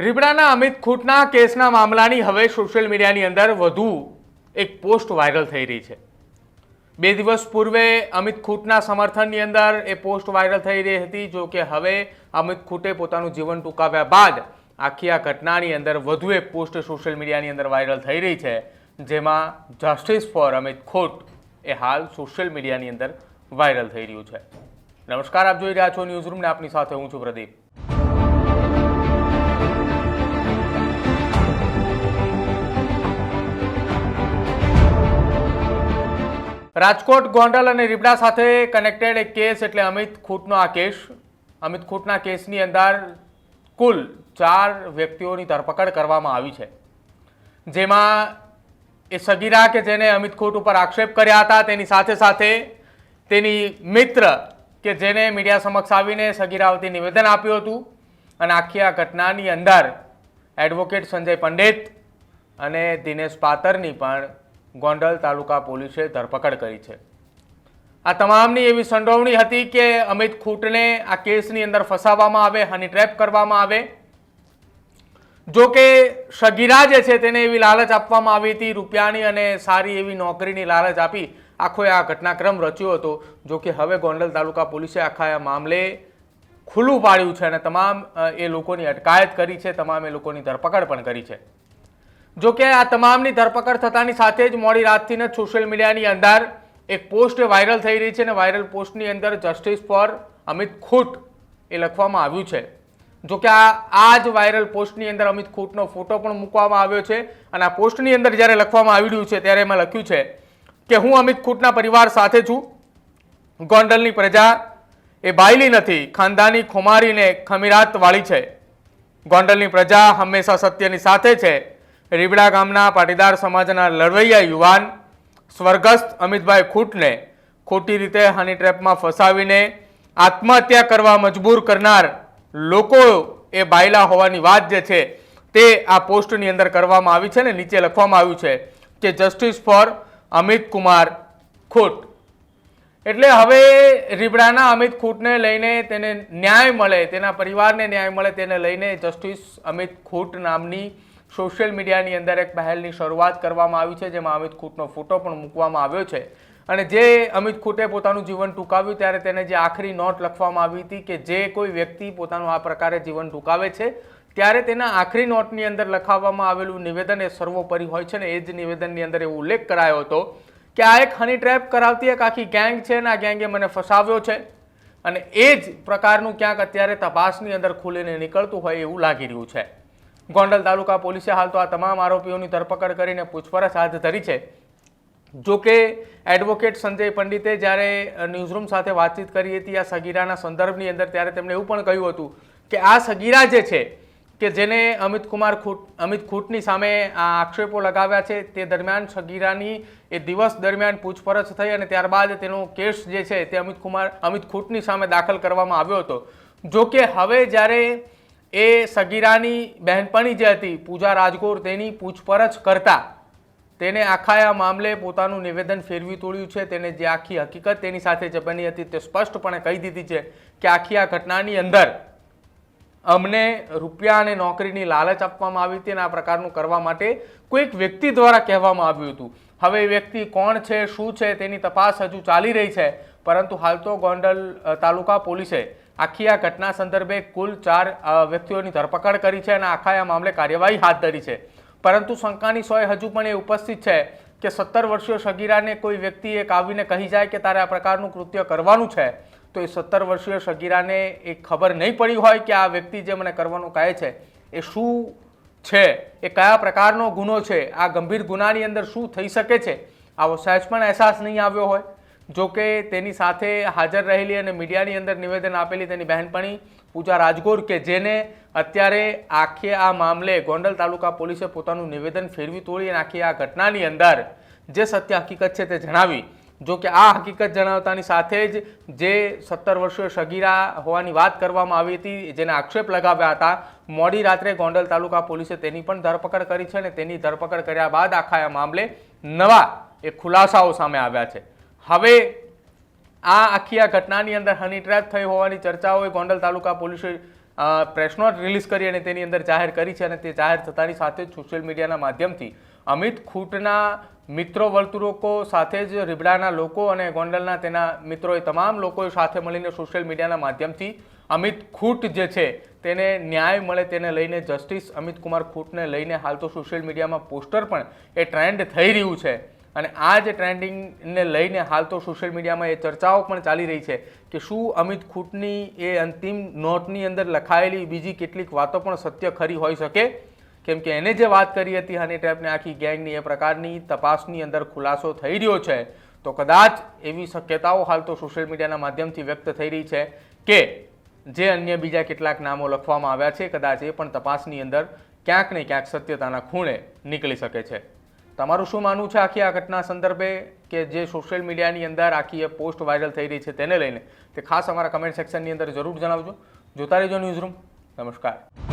રીબડાના અમિત ખૂટના કેસના મામલાની હવે સોશિયલ મીડિયાની અંદર વધુ એક પોસ્ટ વાયરલ થઈ રહી છે। 2 દિવસ પૂર્વે અમિત ખૂટના સમર્થનની અંદર એ પોસ્ટ વાયરલ થઈ રહી હતી। જો કે હવે અમિત ખૂટે પોતાનું જીવન ટૂંકાવ્યા બાદ આખી આ ઘટનાની અંદર વધુ એક પોસ્ટ સોશિયલ મીડિયાની અંદર વાયરલ થઈ રહી છે, જેમાં જસ્ટિસ ફોર અમિત ખૂટ એ હાલ સોશિયલ મીડિયાની અંદર વાયરલ થઈ રહ્યું છે। નમસ્કાર, આપ જોઈ રહ્યા છો ન્યૂઝરૂમ ને આપની સાથે હું છું પ્રદીપ। રાજકોટ, ગોંડલ અને રીબડા સાથે કનેક્ટેડ એક કેસ એટલે અમિત ખૂટનો આ કેસ। અમિત ખૂટના કેસની અંદર કુલ 4 વ્યક્તિઓની ધરપકડ કરવામાં આવી છે, જેમાં એ સગીરા કે જેને અમિત ખૂટ ઉપર આક્ષેપ કર્યા હતા તેની સાથે સાથે તેની મિત્ર કે જેને મીડિયા સમક્ષ આવીને સગીરા વતી નિવેદન આપ્યું હતું અને આખી આ ઘટનાની અંદર એડવોકેટ સંજય પંડિત અને દિનેશ પાતરની પણ ગોંડલ તાલુકા પોલીસે ધરપકડ કરી છે। આ તમામની એવી સંડોવણી હતી કે અમિત ખૂટને આ કેસની અંદર ફસાવવામાં આવે, હની ટ્રેપ કરવામાં આવે। જો કે સગીરા જે છે તેને એવી લાલચ આપવામાં આવી હતી રૂપિયાની અને સારી એવી નોકરીની લાલચ આપી આખો આ ઘટનાક્રમ રચ્યો હતો। જો કે હવે ગોંડલ તાલુકા પોલીસે આખા આ મામલે ખુલ્લું પાડ્યું છે અને તમામ એ લોકોની અટકાયત કરી છે, તમામ એ લોકોની ધરપકડ પણ કરી છે। જો કે આ તમામની ધરપકડ થતાની સાથે જ મોડી રાતથી જ સોશિયલ મીડિયાની અંદર એક પોસ્ટ વાયરલ થઈ રહી છે અને વાયરલ પોસ્ટની અંદર જસ્ટિસ ફોર અમિત ખૂટ એ લખવામાં આવ્યું છે। જો કે આ જ વાયરલ પોસ્ટની અંદર અમિત ખૂટનો ફોટો પણ મૂકવામાં આવ્યો છે અને આ પોસ્ટની અંદર જ્યારે લખવામાં આવી રહ્યું છે ત્યારે એમાં લખ્યું છે કે હું અમિત ખૂટના પરિવાર સાથે છું। ગોંડલની પ્રજા એ બાયલી નથી, ખાનદાની ખુમારીને ખમીરાતવાળી છે। ગોંડલની પ્રજા હંમેશા સત્યની સાથે છે। રીબડા ગામના પાટીદાર સમાજના લડવૈયા યુવાન સ્વર્ગસ્થ અમિતભાઈ ખૂટને ખોટી રીતે હની ટ્રેપમાં ફસાવીને આત્મહત્યા કરવા મજબૂર કરનાર લોકો એ બાયલા હોવાની વાત જે છે તે આ પોસ્ટની અંદર કરવામાં આવી છે ને નીચે લખવામાં આવ્યું છે કે જસ્ટિસ ફોર અમિત કુમાર ખૂટ। એટલે હવે રીબડાના અમિત ખૂટને લઈને તેને ન્યાય મળે, તેના પરિવારને ન્યાય મળે તેને લઈને જસ્ટિસ અમિત ખૂટ નામની સોશિયલ મીડિયાની અંદર એક પહેલની શરૂઆત કરવામાં આવી છે, જેમાં અમિત ખૂટનો ફોટો પણ મૂકવામાં આવ્યો છે અને જે અમિત ખૂટે પોતાનું જીવન ટૂંકાવ્યું ત્યારે તેને જે આખરી નોટ લખવામાં આવી હતી કે જે કોઈ વ્યક્તિ પોતાનું આ પ્રકારે જીવન ટૂંકાવે છે ત્યારે તેના આખરી નોટની અંદર લખાવવામાં આવેલું નિવેદન એ સર્વોપરી હોય છે ને એ જ નિવેદનની અંદર એવો ઉલ્લેખ કરાયો હતો કે આ એક હની ટ્રેપ કરાવતી એક આખી ગેંગ છે અને આ ગેંગે મને ફસાવ્યો છે અને એ જ પ્રકારનું ક્યાંક અત્યારે તપાસની અંદર ખુલીને નીકળતું હોય એવું લાગી રહ્યું છે। ગોંડલ તાલુકા પોલીસે હાલ તો આ તમામ આરોપીઓની ધરપકડ કરીને પૂછપરછ હાથ ધરી છે। જો કે એડવોકેટ સંજય પંડિતે જ્યારે ન્યૂઝરૂમ સાથે વાતચીત કરી હતી આ સગીરાના સંદર્ભની અંદર ત્યારે તેમણે એવું પણ કહ્યું હતું કે આ સગીરા જે છે કે જેને અમિત ખૂટની સામે આ આક્ષેપો લગાવ્યા છે તે દરમિયાન સગીરાની એ દિવસ દરમિયાન પૂછપરછ થઈ અને ત્યારબાદ તેનો કેસ જે છે તે અમિત ખૂટની સામે દાખલ કરવામાં આવ્યો હતો। જો કે હવે જ્યારે એ સગીરાની બહેનપણી જે હતી પૂજા રાજગોર તેની પૂછપરછ કરતા તેને આખા આ મામલે પોતાનું નિવેદન ફેરવી તોડ્યું છે। તેને જે આખી હકીકત તેની સાથે જે બની હતી તે સ્પષ્ટપણે કહી દીધી છે કે આખી આ ઘટનાની અંદર અમને રૂપિયા અને નોકરીની લાલચ આપવામાં આવી હતી અને આ પ્રકારનું કરવા માટે કોઈક વ્યક્તિ દ્વારા કહેવામાં આવ્યું હતું। હવે એ વ્યક્તિ કોણ છે, શું છે તેની તપાસ હજુ ચાલી રહી છે, પરંતુ હાલ તો ગોંડલ તાલુકા પોલીસે આખી આ ઘટના સંદર્ભે કુલ 4 વ્યક્તિઓની ધરપકડ કરી છે અને આખા આ મામલે કાર્યવાહી હાથ ધરી છે। પરંતુ શંકાની સોય હજુ પણ એ ઉપસ્થિત છે કે 17 વર્ષીય સગીરાને કોઈ વ્યક્તિ એક આવીને કહી જાય કે તારે આ પ્રકારનું કૃત્ય કરવાનું છે તો એ 17 વર્ષીય સગીરાને એ ખબર નહીં પડી હોય કે આ વ્યક્તિ જે મને કરવાનું કહે છે એ શું છે, એ કયા પ્રકારનો ગુનો છે, આ ગંભીર ગુનાની અંદર શું થઈ શકે છે આવો સહેજ પણ અહેસાસ નહીં આવ્યો હોય। જો કે તેની સાથે હાજર રહેલી અને મીડિયાની અંદર નિવેદન આપેલી તેની બહેનપણી પૂજા રાજગોર કે જેને અત્યારે આખી આ મામલે ગોંડલ તાલુકા પોલીસે પોતાનું નિવેદન ફેરવી તોડી અને આખી આ ઘટનાની અંદર જે સત્ય હકીકત છે તે જણાવી। જો કે આ હકીકત જણાવતાની સાથે જ જે 17 વર્ષીય સગીરા હોવાની વાત કરવામાં આવી હતી જેને આક્ષેપ લગાવ્યા હતા મોડી રાત્રે ગોંડલ તાલુકા પોલીસે તેની પણ ધરપકડ કરી છે અને તેની ધરપકડ કર્યા બાદ આખા આ મામલે નવા એ ખુલાસાઓ સામે આવ્યા છે। હવે આ આખી આ ઘટનાની અંદર હની ટ્રેપ થઈ હોવાની ચર્ચાઓએ ગોંડલ તાલુકા પોલીસે પ્રેસ નોટ રિલીઝ કરી અને તેની અંદર જાહેર કરી છે અને તે જાહેર થતાની સાથે જ સોશિયલ મીડિયાના માધ્યમથી અમિત ખૂંટના મિત્રો વર્તુળકો સાથે જ રીબડાના લોકો અને ગોંડલના તેના મિત્રોએ તમામ લોકોએ સાથે મળીને સોશિયલ મીડિયાના માધ્યમથી અમિત ખૂંટ જે છે તેને ન્યાય મળે તેને લઈને જસ્ટિસ અમિત કુમાર ખૂંટને લઈને હાલ તો સોશિયલ મીડિયામાં પોસ્ટર પણ એ ટ્રેન્ડ થઈ રહ્યું છે અને આ જ ટ્રેન્ડિંગને લઈને હાલ તો સોશિયલ મીડિયામાં એ ચર્ચાઓ પણ ચાલી રહી છે કે શું અમિત ખૂંટની એ અંતિમ નોટની અંદર લખાયેલી બીજી કેટલીક વાતો પણ સત્ય ખરી હોઈ શકે, કેમ કે એને જે વાત કરી હતી હની ટ્રેપને આખી ગેંગની એ પ્રકારની તપાસની અંદર ખુલાસો થઈ રહ્યો છે, તો કદાચ એવી શક્યતાઓ હાલ તો સોશિયલ મીડિયાના માધ્યમથી વ્યક્ત થઈ રહી છે કે જે અન્ય બીજા કેટલાક નામો લખવામાં આવ્યા છે કદાચ એ પણ તપાસની અંદર ક્યાંક ને ક્યાંક સત્યતાના ખૂણે નીકળી શકે છે. તમારું શું માનવું છે આખી આ ઘટના સંદર્ભે કે જે સોશિયલ મીડિયાની અંદર આખી એ પોસ્ટ વાયરલ થઈ રહી છે તેને લઈને તે ખાસ અમારા કમેન્ટ સેક્શનની અંદર જરૂર જણાવજો. જોતા રહેજો ન્યૂઝરૂમ. નમસ્કાર.